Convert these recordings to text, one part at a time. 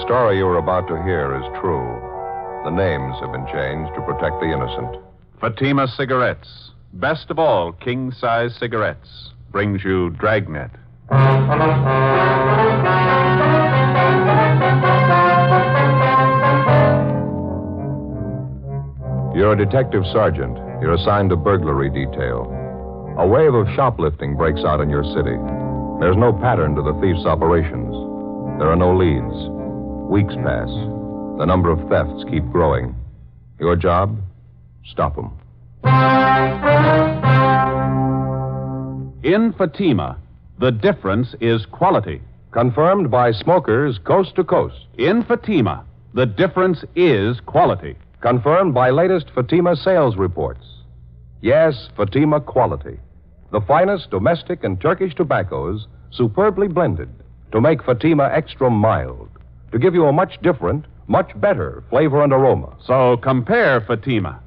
story you are about to hear is true. The names have been changed to protect the innocent. Fatima Cigarettes, best of all king-size cigarettes, brings you Dragnet. You're a detective sergeant. You're assigned to burglary detail. A wave of shoplifting breaks out in your city. There's no pattern to the thief's operations. There are no leads. Weeks pass. The number of thefts keep growing. Your job? Stop them. In Fatima, the difference is quality. Confirmed by smokers coast to coast. In Fatima, the difference is quality. Confirmed by latest Fatima sales reports. Yes, Fatima quality. The finest domestic and Turkish tobaccos superbly blended to make Fatima extra mild, to give you a much different, much better flavor and aroma. So compare Fatima.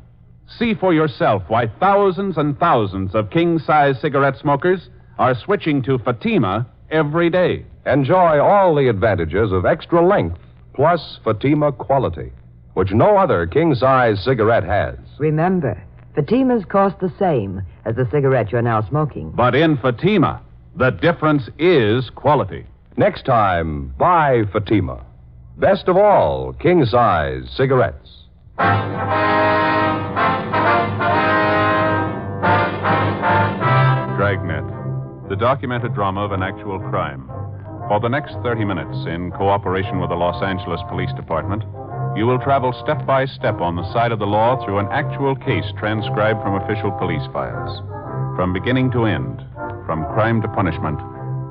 See for yourself why thousands and thousands of king-size cigarette smokers are switching to Fatima every day. Enjoy all the advantages of extra length plus Fatima quality, which no other king-size cigarette has. Remember, Fatimas cost the same as the cigarette you're now smoking. But in Fatima, the difference is quality. Next time, buy Fatima. Best of all, king-size cigarettes. Dragnet, the documented drama of an actual crime. For the next 30 minutes, in cooperation with the Los Angeles Police Department, you will travel step by step on the side of the law through an actual case transcribed from official police files. From beginning to end, from crime to punishment,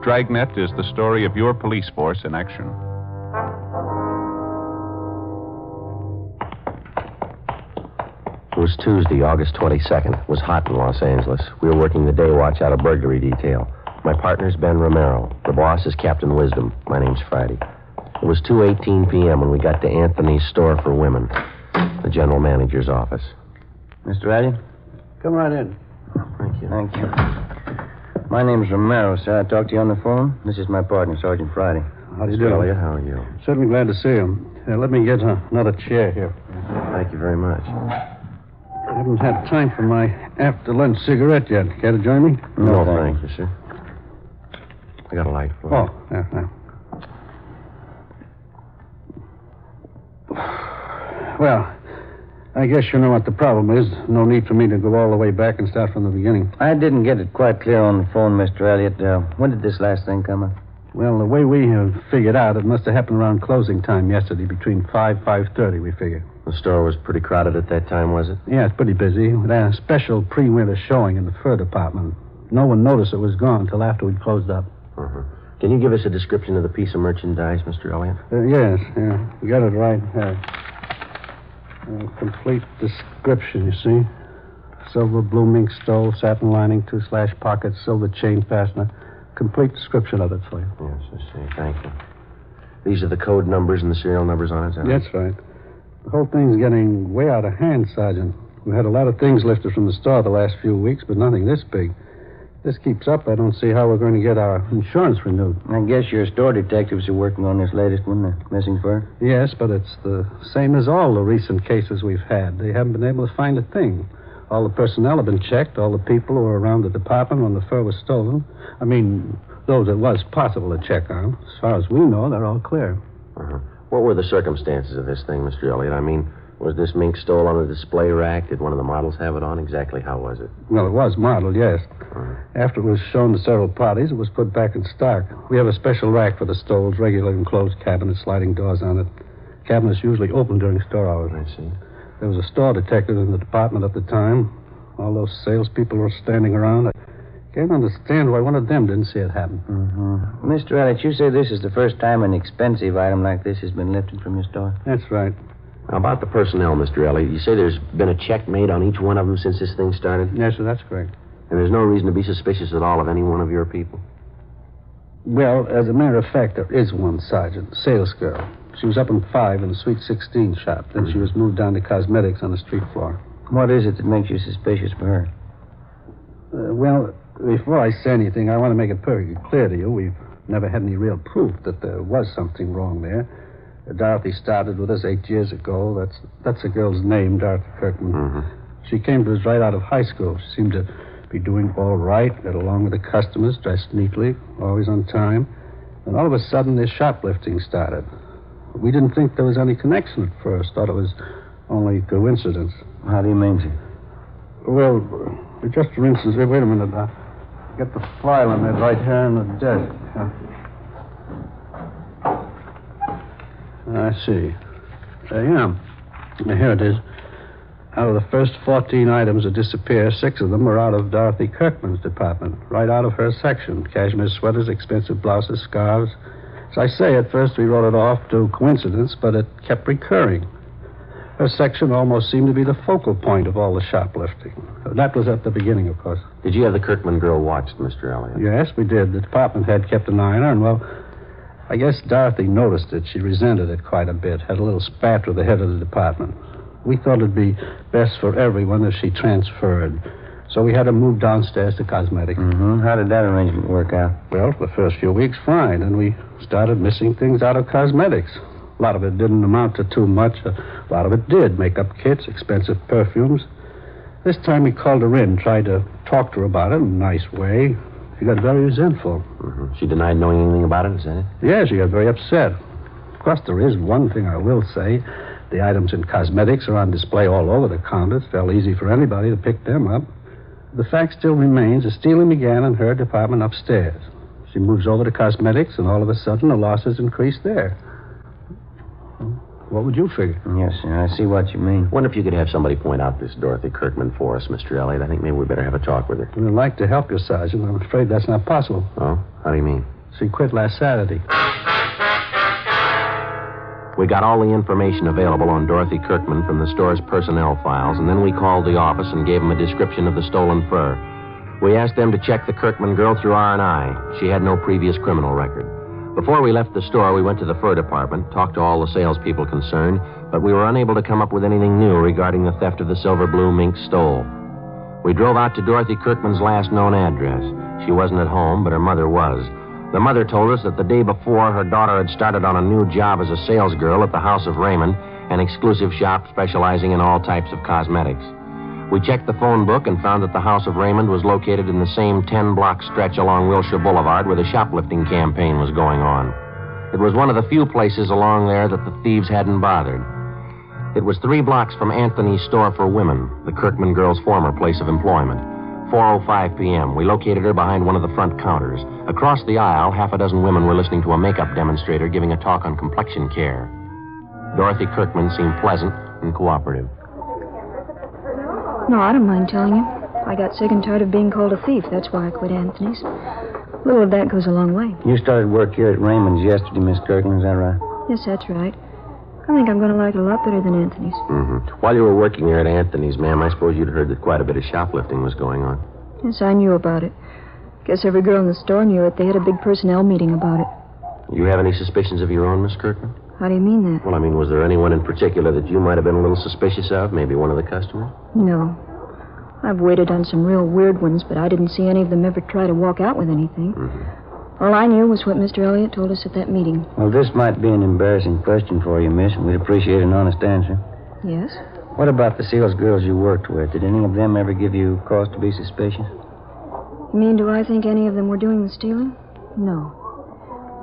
Dragnet is the story of your police force in action. It was Tuesday, August 22nd. It was hot in Los Angeles. We were working the day watch out of burglary detail. My partner's Ben Romero. The boss is Captain Wisdom. My name's Friday. It was 2:18 p.m. when we got to Anthony's Store for Women, the general manager's office. Mr. Addy? Come right in. Thank you. Thank you. My name's Romero, sir. I talked to you on the phone. This is my partner, Sergeant Friday. How do you do? Elliot, how are you? Certainly glad to see you. Let me get another chair here. Thank you very much. I haven't had time for my after-lunch cigarette yet. Care to join me? No, thank you, sir. I got a light for you. Oh, yeah. Well, I guess you know what the problem is. No need for me to go all the way back and start from the beginning. I didn't get it quite clear on the phone, Mr. Elliot. When did this last thing come up? Well, the way we have figured out, it must have happened around closing time yesterday, between 5:30, we figure. The store was pretty crowded at that time, was it? Yeah, it's pretty busy. We had a special pre-winter showing in the fur department. No one noticed it was gone until after we'd closed up. Uh-huh. Can you give us a description of the piece of merchandise, Mr. Elliot? Yes. You got it right. Complete description, you see. Silver blue mink stole, satin lining, 2 slash pockets, silver chain fastener. Complete description of it for you. Yes, I see. Thank you. These are the code numbers and the serial numbers on it, is that right? That's right. The whole thing's getting way out of hand, Sergeant. We've had a lot of things lifted from the store the last few weeks, but nothing this big. If this keeps up, I don't see how we're going to get our insurance renewed. I guess your store detectives are working on this latest one, the missing fur? Yes, but it's the same as all the recent cases we've had. They haven't been able to find a thing. All the personnel have been checked, all the people who were around the department when the fur was stolen. I mean, those it was possible to check on. As far as we know, they're all clear. Uh-huh. What were the circumstances of this thing, Mr. Elliot? I mean, was this mink stole on a display rack? Did one of the models have it on? Exactly how was it? Well, it was modeled, yes. Uh-huh. After it was shown to several parties, it was put back in stock. We have a special rack for the stoles, regular enclosed cabinets, sliding doors on it. Cabinets usually open during store hours. I see. There was a store detective in the department at the time. All those salespeople were standing around. I can't understand why one of them didn't see it happen. Mm-hmm. Mr. Elliot, you say this is the first time an expensive item like this has been lifted from your store? That's right. Now, about the personnel, Mr. Elliot, you say there's been a check made on each one of them since this thing started? Yes, sir, that's correct. And there's no reason to be suspicious at all of any one of your people? Well, as a matter of fact, there is one, Sergeant. Sales girl. She was up in 5 in the Suite 16 shop. Then she was moved down to cosmetics on the street floor. What is it that makes you suspicious for her? Well, before I say anything, I want to make it perfectly clear to you. We've never had any real proof that there was something wrong there. Dorothy started with us 8 years ago. That's the girl's name, Dorothy Kirkman. Mm-hmm. She came to us right out of high school. She seemed to be doing all right, got along with the customers, dressed neatly, always on time. And all of a sudden, this shoplifting started. We didn't think there was any connection at first. Thought it was only coincidence. How do you mean, sir? Well, just for instance, wait a minute. Get the file in there right here on the desk. I see. Yeah. Here it is. Out of the first 14 items that disappear, 6 of them were out of Dorothy Kirkman's department, right out of her section. Cashmere sweaters, expensive blouses, scarves. As I say, at first we wrote it off to coincidence, but it kept recurring. Her section almost seemed to be the focal point of all the shoplifting. That was at the beginning, of course. Did you have the Kirkman girl watched, Mr. Elliott? Yes, we did. The department head kept an eye on her, and, well, I guess Dorothy noticed it. She resented it quite a bit, had a little spat with the head of the department. We thought it'd be best for everyone if she transferred. So we had her moved downstairs to cosmetics. Mm-hmm. How did that arrangement work out? Well, for the first few weeks, fine. And we started missing things out of cosmetics. A lot of it didn't amount to too much. A lot of it did. Makeup kits, expensive perfumes. This time we called her in, tried to talk to her about it in a nice way. She got very resentful. Mm-hmm. She denied knowing anything about it, is that it? Yeah, she got very upset. Of course, there is one thing I will say. The items in cosmetics are on display all over the counters. Fell easy for anybody to pick them up. The fact still remains the stealing began in her department upstairs. She moves over to cosmetics, and all of a sudden the losses increase there. What would you figure? Yes, sir. I see what you mean. Wonder if you could have somebody point out this Dorothy Kirkman for us, Mr. Elliott. I think maybe we better have a talk with her. I'd like to help you, Sergeant. I'm afraid that's not possible. Oh? How do you mean? She quit last Saturday. We got all the information available on Dorothy Kirkman from the store's personnel files, and then we called the office and gave them a description of the stolen fur. We asked them to check the Kirkman girl through R&I. She had no previous criminal record. Before we left the store, we went to the fur department, talked to all the salespeople concerned, but we were unable to come up with anything new regarding the theft of the silver blue mink stole. We drove out to Dorothy Kirkman's last known address. She wasn't at home, but her mother was. The mother told us that the day before, her daughter had started on a new job as a salesgirl at the House of Raymond, an exclusive shop specializing in all types of cosmetics. We checked the phone book and found that the House of Raymond was located in the same 10-block stretch along Wilshire Boulevard where the shoplifting campaign was going on. It was one of the few places along there that the thieves hadn't bothered. It was 3 blocks from Anthony's store for women, the Kirkman girl's former place of employment. 4:05 p.m. We located her behind one of the front counters. Across the aisle, half a dozen women were listening to a makeup demonstrator giving a talk on complexion care. Dorothy Kirkman seemed pleasant and cooperative. No, I don't mind telling you. I got sick and tired of being called a thief. That's why I quit Anthony's. A little of that goes a long way. You started work here at Raymond's yesterday, Miss Kirkland, is that right? Yes, that's right. I think I'm going to like it a lot better than Anthony's. Mm-hmm. While you were working there at Anthony's, ma'am, I suppose you'd heard that quite a bit of shoplifting was going on. Yes, I knew about it. Guess every girl in the store knew it. They had a big personnel meeting about it. You have any suspicions of your own, Miss Kirkman? How do you mean that? Well, I mean, was there anyone in particular that you might have been a little suspicious of? Maybe one of the customers? No. I've waited on some real weird ones, but I didn't see any of them ever try to walk out with anything. Mm-hmm. All I knew was what Mr. Elliott told us at that meeting. Well, this might be an embarrassing question for you, miss, and we'd appreciate an honest answer. Yes? What about the sales girls you worked with? Did any of them ever give you cause to be suspicious? You mean, do I think any of them were doing the stealing? No.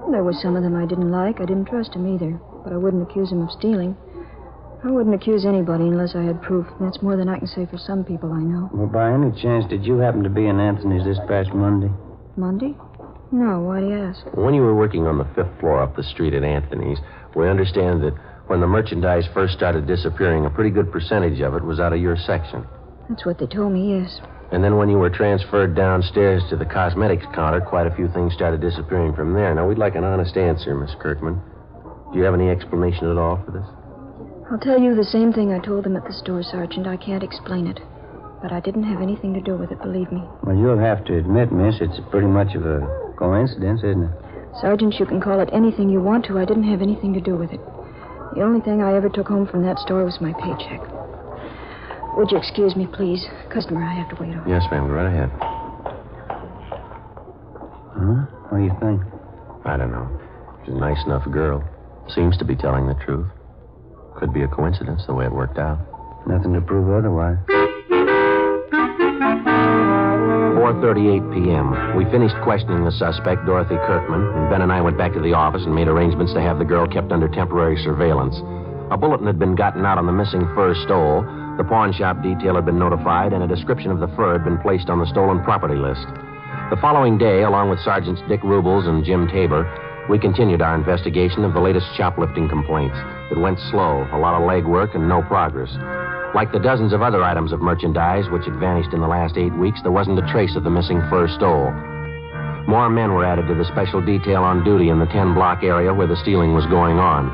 There were some of them I didn't like. I didn't trust them either, but I wouldn't accuse them of stealing. I wouldn't accuse anybody unless I had proof. That's more than I can say for some people I know. Well, by any chance, did you happen to be in Anthony's this past Monday? Monday? No, why do you ask? When you were working on the 5th floor up the street at Anthony's, we understand that when the merchandise first started disappearing, a pretty good percentage of it was out of your section. That's what they told me, yes. And then when you were transferred downstairs to the cosmetics counter, quite a few things started disappearing from there. Now, we'd like an honest answer, Miss Kirkman. Do you have any explanation at all for this? I'll tell you the same thing I told them at the store, Sergeant. I can't explain it. But I didn't have anything to do with it, believe me. Well, you'll have to admit, miss, it's pretty much of a coincidence, isn't it? Sergeant, you can call it anything you want to. I didn't have anything to do with it. The only thing I ever took home from that store was my paycheck. Would you excuse me, please? Customer I have to wait on. Yes, ma'am. Go right ahead. Huh? What do you think? I don't know. She's a nice enough girl. Seems to be telling the truth. Could be a coincidence the way it worked out. Nothing to prove otherwise. 4:38 p.m. We finished questioning the suspect, Dorothy Kirkman, and Ben and I went back to the office and made arrangements to have the girl kept under temporary surveillance. A bulletin had been gotten out on the missing fur stole, the pawn shop detail had been notified, and a description of the fur had been placed on the stolen property list. The following day, along with Sergeants Dick Rubles and Jim Tabor, we continued our investigation of the latest shoplifting complaints. It went slow, a lot of legwork, and no progress. Like the dozens of other items of merchandise which had vanished in the last 8 weeks, there wasn't a trace of the missing fur stole. More men were added to the special detail on duty in the 10-block area where the stealing was going on.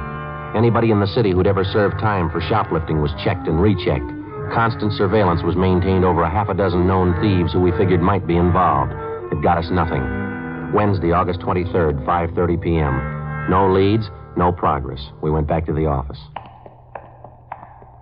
Anybody in the city who'd ever served time for shoplifting was checked and rechecked. Constant surveillance was maintained over a half a dozen known thieves who we figured might be involved. It got us nothing. Wednesday, August 23rd, 5:30 p.m. No leads, no progress. We went back to the office.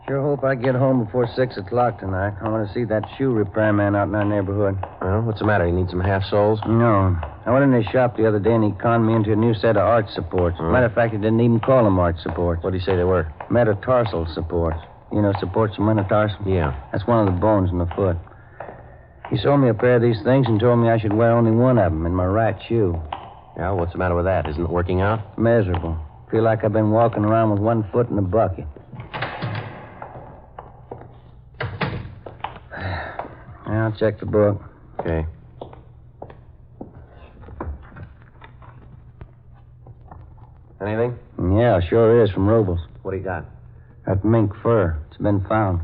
Sure hope I get home before 6 o'clock tonight. I want to see that shoe repairman out in our neighborhood. Well, what's the matter? You need some half-soles? No. I went in his shop the other day and he conned me into a new set of arch supports. Matter of fact, he didn't even call them arch supports. What did he say they were? Metatarsal supports. You know, supports from metatarsal? Yeah. That's one of the bones in the foot. He sold me a pair of these things and told me I should wear only one of them in my right shoe. Yeah, what's the matter with that? Isn't it working out? Miserable. Feel like I've been walking around with one foot in a bucket. I'll check the book. Okay. Anything? Yeah, sure is, from Robles. What do you got? That mink fur. It's been found.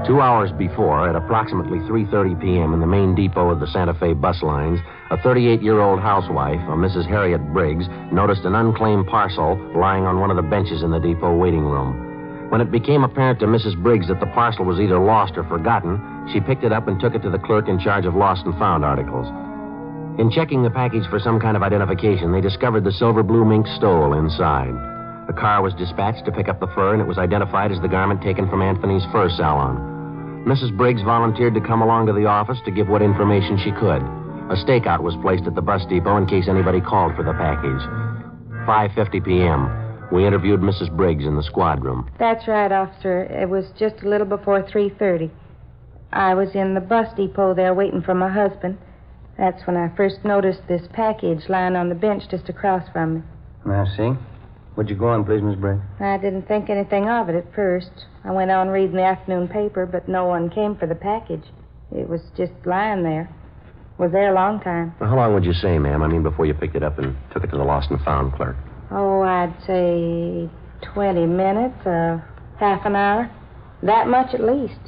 2 hours before, at approximately 3:30 p.m. in the main depot of the Santa Fe bus lines, a 38-year-old housewife, a Mrs. Harriet Briggs, noticed an unclaimed parcel lying on one of the benches in the depot waiting room. When it became apparent to Mrs. Briggs that the parcel was either lost or forgotten, she picked it up and took it to the clerk in charge of lost and found articles. In checking the package for some kind of identification, they discovered the silver blue mink stole inside. A car was dispatched to pick up the fur, and it was identified as the garment taken from Anthony's fur salon. Mrs. Briggs volunteered to come along to the office to give what information she could. A stakeout was placed at the bus depot in case anybody called for the package. 5:50 p.m. We interviewed Mrs. Briggs in the squad room. That's right, officer. It was just a little before 3:30. I was in the bus depot there waiting for my husband. That's when I first noticed this package lying on the bench just across from me. I see. Where'd you go on, please, Miss Briggs? I didn't think anything of it at first. I went on reading the afternoon paper, but no one came for the package. It was just lying there. Was there a long time. Well, how long would you say, ma'am? I mean, before you picked it up and took it to the lost and found clerk? Oh, I'd say 20 minutes, half an hour. That much at least.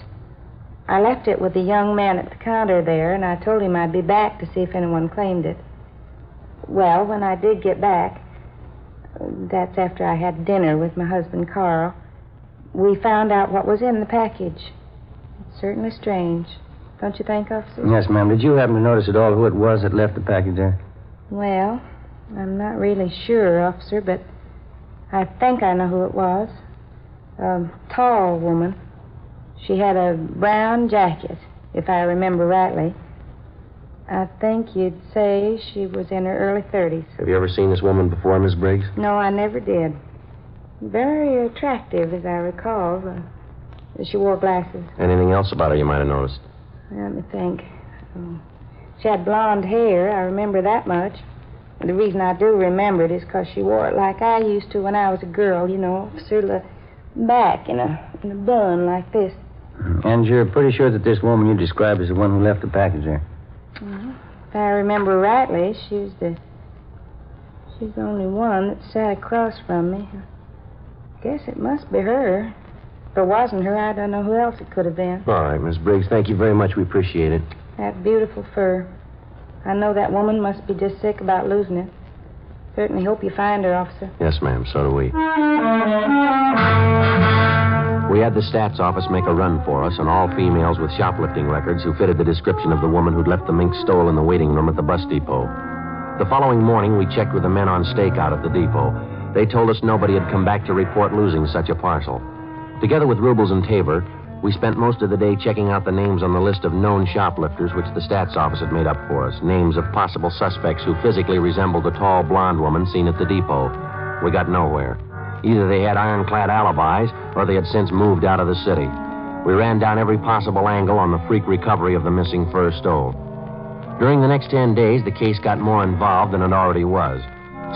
I left it with the young man at the counter there, and I told him I'd be back to see if anyone claimed it. Well, when I did get back, that's after I had dinner with my husband, Carl, we found out what was in the package. It's certainly strange. Don't you think, officer? Yes, ma'am. Did you happen to notice at all who it was that left the package there? Well, I'm not really sure, officer, but I think I know who it was. A tall woman. She had a brown jacket, if I remember rightly. I think you'd say she was in her early 30s. Have you ever seen this woman before, Miss Briggs? No, I never did. Very attractive, as I recall. She wore glasses. Anything else about her you might have noticed? Let me think. She had blonde hair. I remember that much. The reason I do remember it is because she wore it like I used to when I was a girl, you know, sort of back in a bun like this. And you're pretty sure that this woman you described is the one who left the package there? Well, if I remember rightly, she's the only one that sat across from me. I guess it must be her. If it wasn't her, I don't know who else it could have been. All right, Miss Briggs, thank you very much. We appreciate it. That beautiful fur. I know that woman must be just sick about losing it. Certainly hope you find her, officer. Yes, ma'am, so do we. We had the stats office make a run for us on all females with shoplifting records who fitted the description of the woman who'd left the mink stole in the waiting room at the bus depot. The following morning, we checked with the men on stakeout at the depot. They told us nobody had come back to report losing such a parcel. Together with Rubles and Tabor, we spent most of the day checking out the names on the list of known shoplifters which the stats office had made up for us. Names of possible suspects who physically resembled the tall blonde woman seen at the depot. We got nowhere. Either they had ironclad alibis, or they had since moved out of the city. We ran down every possible angle on the freak recovery of the missing fur stole. During the next 10 days, the case got more involved than it already was.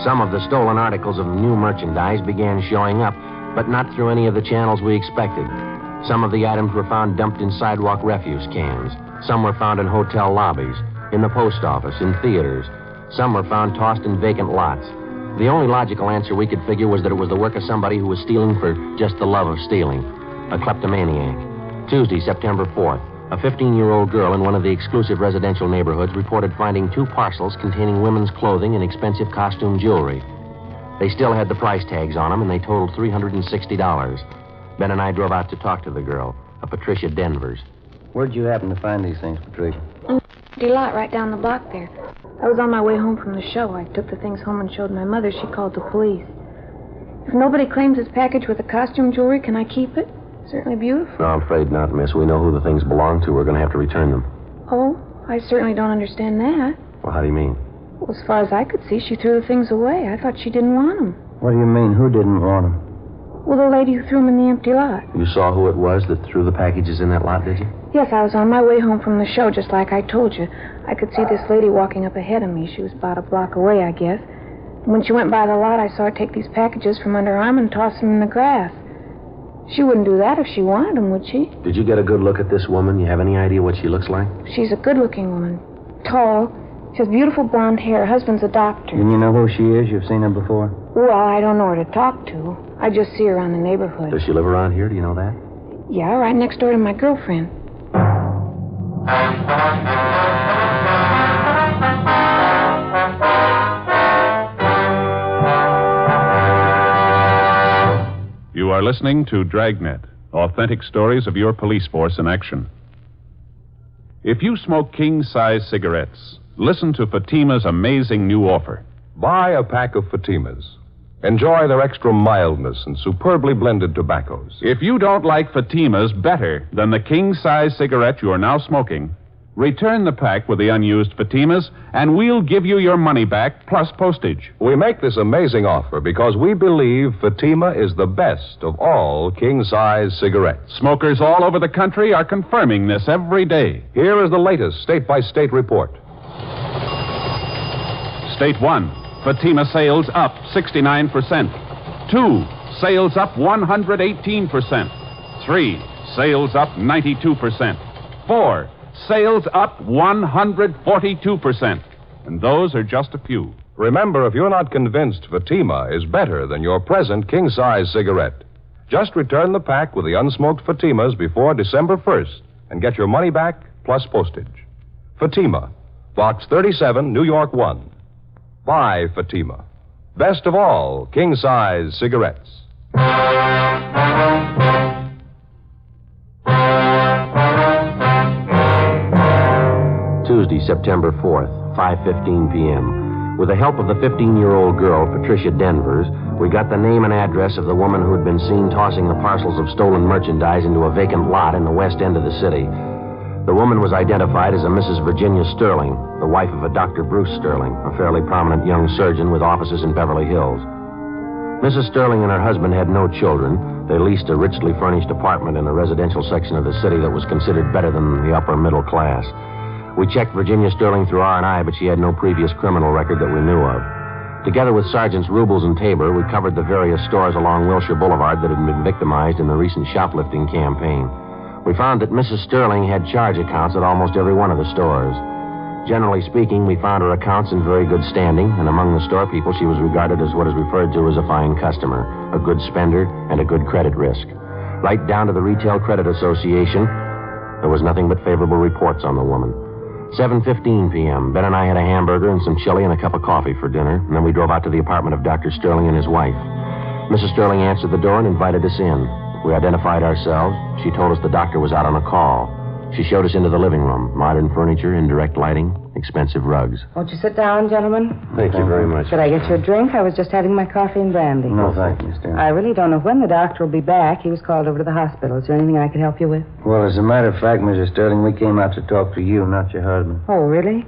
Some of the stolen articles of new merchandise began showing up, but not through any of the channels we expected. Some of the items were found dumped in sidewalk refuse cans. Some were found in hotel lobbies, in the post office, in theaters. Some were found tossed in vacant lots. The only logical answer we could figure was that it was the work of somebody who was stealing for just the love of stealing. A kleptomaniac. Tuesday, September 4th, a 15-year-old girl in one of the exclusive residential neighborhoods reported finding 2 parcels containing women's clothing and expensive costume jewelry. They still had the price tags on them, and they totaled $360. Ben and I drove out to talk to the girl, a Patricia Denvers. Where'd you happen to find these things, Patricia? Empty lot right down the block there. I was on my way home from the show. I took the things home and showed my mother. She called the police. If nobody claims this package with the costume jewelry, can I keep it? Certainly beautiful. No, I'm afraid not, miss. We know who the things belong to. We're going to have to return them. Oh, I certainly don't understand that. Well, how do you mean? Well, as far as I could see, she threw the things away. I thought she didn't want them. What do you mean? Who didn't want them? Well, the lady who threw them in the empty lot. You saw who it was that threw the packages in that lot, did you? Yes, I was on my way home from the show, just like I told you. I could see this lady walking up ahead of me. She was about a block away, I guess. When she went by the lot, I saw her take these packages from under her arm and toss them in the grass. She wouldn't do that if she wanted them, would she? Did you get a good look at this woman? You have any idea what she looks like? She's a good-looking woman. Tall. She has beautiful blonde hair. Her husband's a doctor. And you know who she is? You've seen her before? Well, I don't know her to talk to. I just see her around the neighborhood. Does she live around here? Do you know that? Yeah, right next door to my girlfriend. You are listening to Dragnet, authentic stories of your police force in action. If you smoke king-size cigarettes, listen to Fatima's amazing new offer. Buy a pack of Fatimas. Enjoy their extra mildness and superbly blended tobaccos. If you don't like Fatima's better than the king-size cigarette you are now smoking, return the pack with the unused Fatimas, and we'll give you your money back plus postage. We make this amazing offer because we believe Fatima is the best of all king-size cigarettes. Smokers all over the country are confirming this every day. Here is the latest state-by-state report. State 1, Fatima sales up 69%. 2, sales up 118%. 3, sales up 92%. 4, sales up 142%. And those are just a few. Remember, if you're not convinced Fatima is better than your present king-size cigarette, just return the pack with the unsmoked Fatimas before December 1st and get your money back plus postage. Fatima, Box 37, New York 1. Buy Fatima. Best of all, king-size cigarettes. Tuesday, September 4th, 5:15 p.m. With the help of the 15-year-old girl, Patricia Denvers, we got the name and address of the woman who had been seen tossing the parcels of stolen merchandise into a vacant lot in the west end of the city. The woman was identified as a Mrs. Virginia Sterling, the wife of a Dr. Bruce Sterling, a fairly prominent young surgeon with offices in Beverly Hills. Mrs. Sterling and her husband had no children. They leased a richly furnished apartment in a residential section of the city that was considered better than the upper middle class. We checked Virginia Sterling through R&I, but she had no previous criminal record that we knew of. Together with Sergeants Rubles and Tabor, we covered the various stores along Wilshire Boulevard that had been victimized in the recent shoplifting campaign. We found that Mrs. Sterling had charge accounts at almost every one of the stores. Generally speaking, we found her accounts in very good standing, and among the store people, she was regarded as what is referred to as a fine customer, a good spender, and a good credit risk. Right down to the Retail Credit Association, there was nothing but favorable reports on the woman. 7:15 p.m., Ben and I had a hamburger and some chili and a cup of coffee for dinner, and then we drove out to the apartment of Dr. Sterling and his wife. Mrs. Sterling answered the door and invited us in. We identified ourselves. She told us the doctor was out on a call. She showed us into the living room. Modern furniture, indirect lighting, expensive rugs. Won't you sit down, gentlemen? Thank you very much. Should I get you a drink? I was just having my coffee and brandy. No, thank you, Miss Sterling. I really don't know when the doctor will be back. He was called over to the hospital. Is there anything I could help you with? Well, as a matter of fact, Mrs. Sterling, we came out to talk to you, not your husband. Oh, really?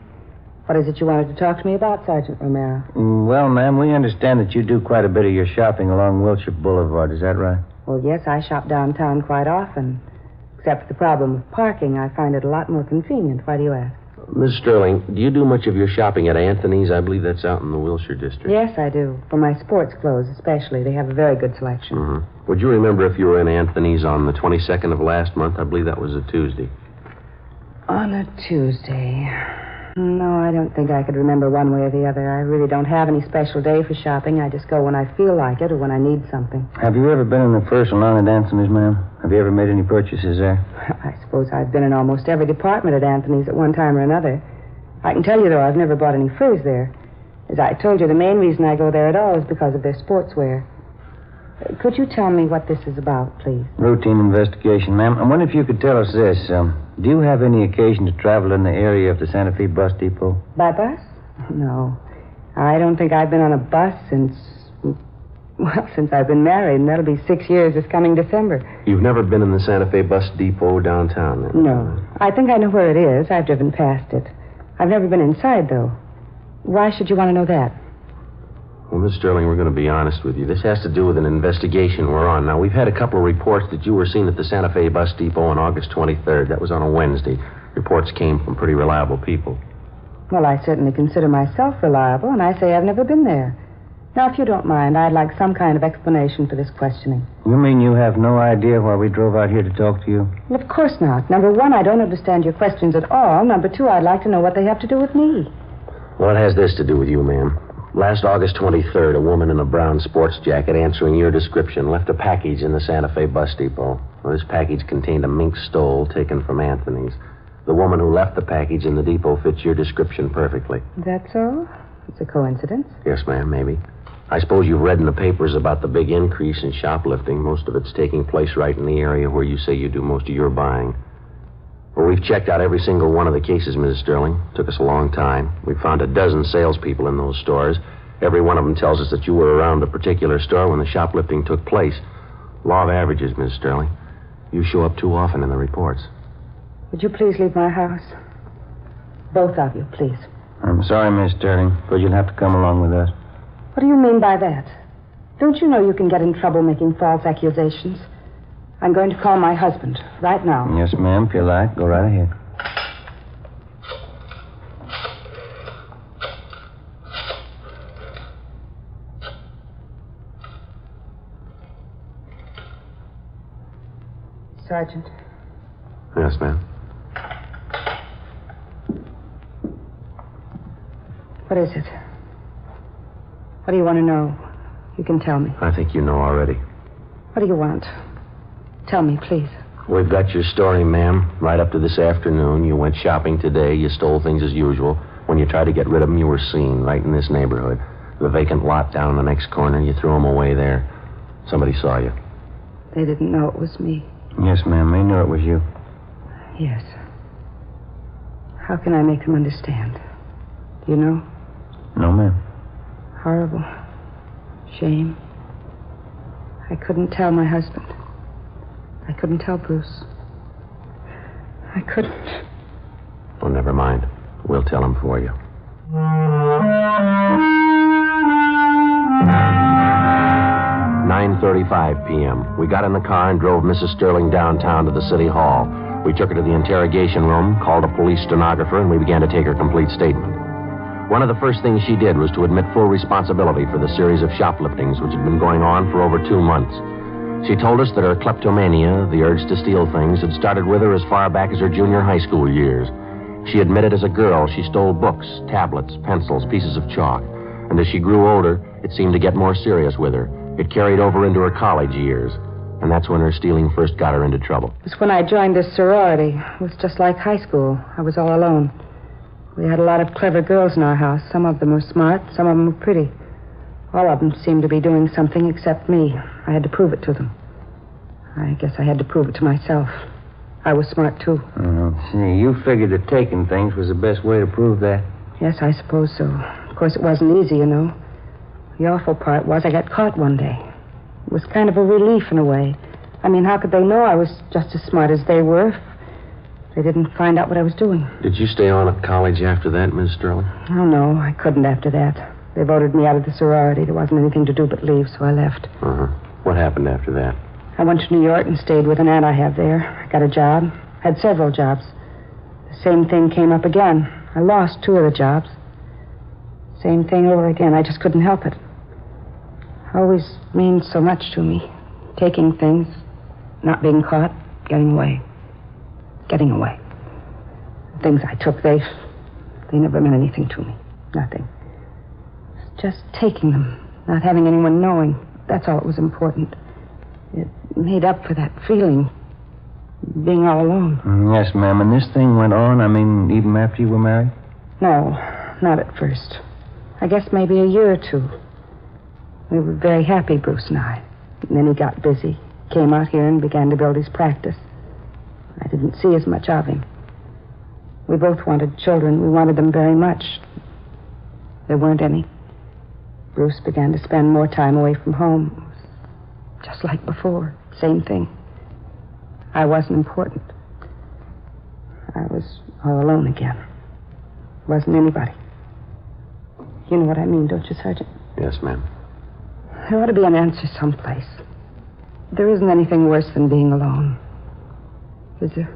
What is it you wanted to talk to me about, Sergeant Romero? Well, ma'am, we understand that you do quite a bit of your shopping along Wilshire Boulevard. Is that right? Well, yes, I shop downtown quite often. Except for the problem of parking, I find it a lot more convenient. Why do you ask? Miss Sterling, do you do much of your shopping at Anthony's? I believe that's out in the Wilshire district. Yes, I do. For my sports clothes, especially. They have a very good selection. Mm-hmm. Would you remember if you were in Anthony's on the 22nd of last month? I believe that was a Tuesday. On a Tuesday. No, I don't think I could remember one way or the other. I really don't have any special day for shopping. I just go when I feel like it or when I need something. Have you ever been in the first salon at Anthony's, ma'am? Have you ever made any purchases there? I suppose I've been in almost every department at Anthony's at one time or another. I can tell you, though, I've never bought any furs there. As I told you, the main reason I go there at all is because of their sportswear. Could you tell me what this is about, please? Routine investigation, ma'am. I wonder if you could tell us this. Do you have any occasion to travel in the area of the Santa Fe bus depot? By bus? No. I don't think I've been on a bus since I've been married, and that'll be 6 years this coming December. You've never been in the Santa Fe bus depot downtown, then? No. I think I know where it is. I've driven past it. I've never been inside, though. Why should you want to know that? Well, Miss Sterling, we're going to be honest with you. This has to do with an investigation we're on. Now, we've had a couple of reports that you were seen at the Santa Fe bus depot on August 23rd. That was on a Wednesday. Reports came from pretty reliable people. Well, I certainly consider myself reliable, and I say I've never been there. Now, if you don't mind, I'd like some kind of explanation for this questioning. You mean you have no idea why we drove out here to talk to you? Well, of course not. Number one, I don't understand your questions at all. Number two, I'd like to know what they have to do with me. Well, it has this to do with you, ma'am. Last August 23rd, a woman in a brown sports jacket answering your description left a package in the Santa Fe bus depot. Well, this package contained a mink stole taken from Anthony's. The woman who left the package in the depot fits your description perfectly. That's all? It's a coincidence? Yes, ma'am, maybe. I suppose you've read in the papers about the big increase in shoplifting. Most of it's taking place right in the area where you say you do most of your buying. Well, we've checked out every single one of the cases, Mrs. Sterling. Took us a long time. We found a dozen salespeople in those stores. Every one of them tells us that you were around the particular store when the shoplifting took place. Law of averages, Mrs. Sterling. You show up too often in the reports. Would you please leave my house? Both of you, please. I'm sorry, Miss Sterling, but you'll have to come along with us. What do you mean by that? Don't you know you can get in trouble making false accusations? I'm going to call my husband right now. Yes, ma'am, if you like. Go right ahead. Sergeant. Yes, ma'am. What is it? What do you want to know? You can tell me. I think you know already. What do you want? Tell me, please. We've got your story, ma'am. Right up to this afternoon. You went shopping today. You stole things as usual. When you tried to get rid of them, you were seen right in this neighborhood. The vacant lot down in the next corner, you threw them away there. Somebody saw you. They didn't know it was me. Yes, ma'am. They knew it was you. Yes. How can I make them understand? Do you know? No, ma'am. Horrible. Shame. I couldn't tell my husband. I couldn't tell Bruce. I couldn't. Oh, never mind. We'll tell him for you. 9:35 p.m. We got in the car and drove Mrs. Sterling downtown to the city hall. We took her to the interrogation room, called a police stenographer, and we began to take her complete statement. One of the first things she did was to admit full responsibility for the series of shopliftings which had been going on for over 2 months. She told us that her kleptomania, the urge to steal things, had started with her as far back as her junior high school years. She admitted as a girl she stole books, tablets, pencils, pieces of chalk. And as she grew older, it seemed to get more serious with her. It carried over into her college years. And that's when her stealing first got her into trouble. It was when I joined this sorority. It was just like high school. I was all alone. We had a lot of clever girls in our house. Some of them were smart, some of them were pretty. All of them seemed to be doing something except me. I had to prove it to them. I guess I had to prove it to myself. I was smart, too. See, you figured that taking things was the best way to prove that. Yes, I suppose so. Of course, it wasn't easy, you know. The awful part was I got caught one day. It was kind of a relief in a way. I mean, how could they know I was just as smart as they were if They didn't find out what I was doing. Did you stay on at college after that, Miss Sterling? Oh, no, I couldn't after that. They voted me out of the sorority. There wasn't anything to do but leave, so I left. Uh-huh. What happened after that? I went to New York and stayed with an aunt I have there. I got a job. Had several jobs. The same thing came up again. I lost 2 of the jobs. Same thing over again. I just couldn't help it. Always means so much to me. Taking things, not being caught, getting away. Getting away. The things I took, they never meant anything to me. Nothing. Just taking them, not having anyone knowing. That's all that was important. It made up for that feeling, being all alone. Yes, ma'am. And this thing went on, even after you were married? No, not at first. I guess maybe a year or 2. We were very happy, Bruce and I. And then he got busy, came out here and began to build his practice. I didn't see as much of him. We both wanted children. We wanted them very much. There weren't any. Bruce began to spend more time away from home. It was just like before. Same thing. I wasn't important. I was all alone again. Wasn't anybody. You know what I mean, don't you, Sergeant? Yes, ma'am. There ought to be an answer someplace. There isn't anything worse than being alone. Is there?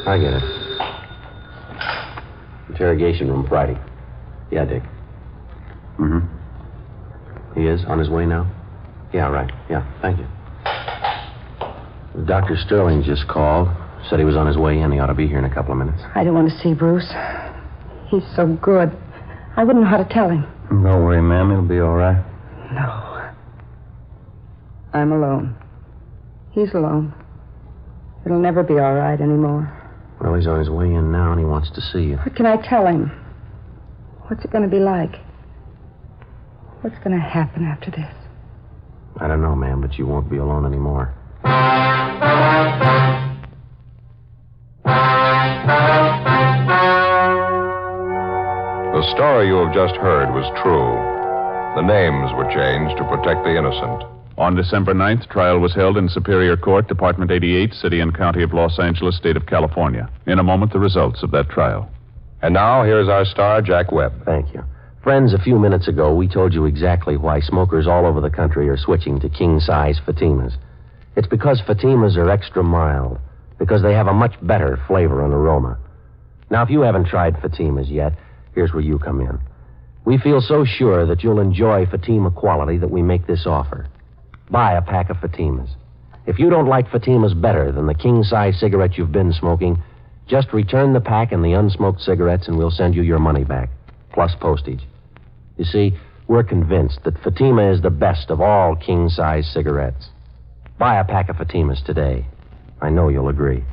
I get it. Interrogation room Friday. Yeah, Dick. Mm-hmm. He is on his way now? Yeah, right. Yeah, thank you. Dr. Sterling just called. Said he was on his way in. He ought to be here in a couple of minutes. I don't want to see Bruce. He's so good. I wouldn't know how to tell him. Don't worry, ma'am. He'll be all right. No. I'm alone. He's alone. It'll never be all right anymore. Well, he's on his way in now, and he wants to see you. What can I tell him? What's it going to be like? What's going to happen after this? I don't know, ma'am, but you won't be alone anymore. The story you have just heard was true. The names were changed to protect the innocent. On December 9th, trial was held in Superior Court, Department 88, City and County of Los Angeles, State of California. In a moment, the results of that trial. And now, here's our star, Jack Webb. Thank you. Friends, a few minutes ago, we told you exactly why smokers all over the country are switching to king-size Fatimas. It's because Fatimas are extra mild, because they have a much better flavor and aroma. Now, if you haven't tried Fatimas yet, here's where you come in. We feel so sure that you'll enjoy Fatima quality that we make this offer. Buy a pack of Fatimas. If you don't like Fatimas better than the king-size cigarette you've been smoking, just return the pack and the unsmoked cigarettes and we'll send you your money back, plus postage. You see, we're convinced that Fatima is the best of all king-size cigarettes. Buy a pack of Fatimas today. I know you'll agree.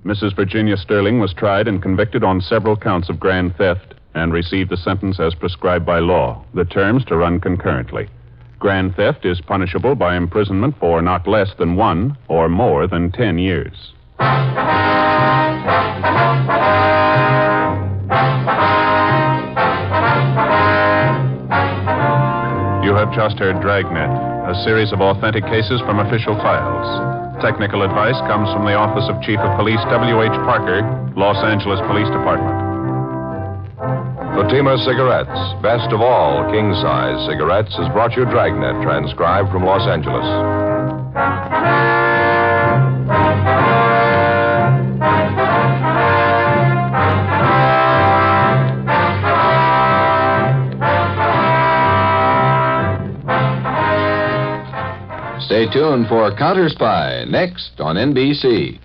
Mrs. Virginia Sterling was tried and convicted on several counts of grand theft and received the sentence as prescribed by law, the terms to run concurrently. Grand theft is punishable by imprisonment for not less than 1 or more than 10 years. You have just heard Dragnet, a series of authentic cases from official files. Technical advice comes from the Office of Chief of Police W.H. Parker, Los Angeles Police Department. Fatima Cigarettes, best of all king-size cigarettes, has brought you Dragnet, transcribed from Los Angeles. Stay tuned for Counter Spy, next on NBC.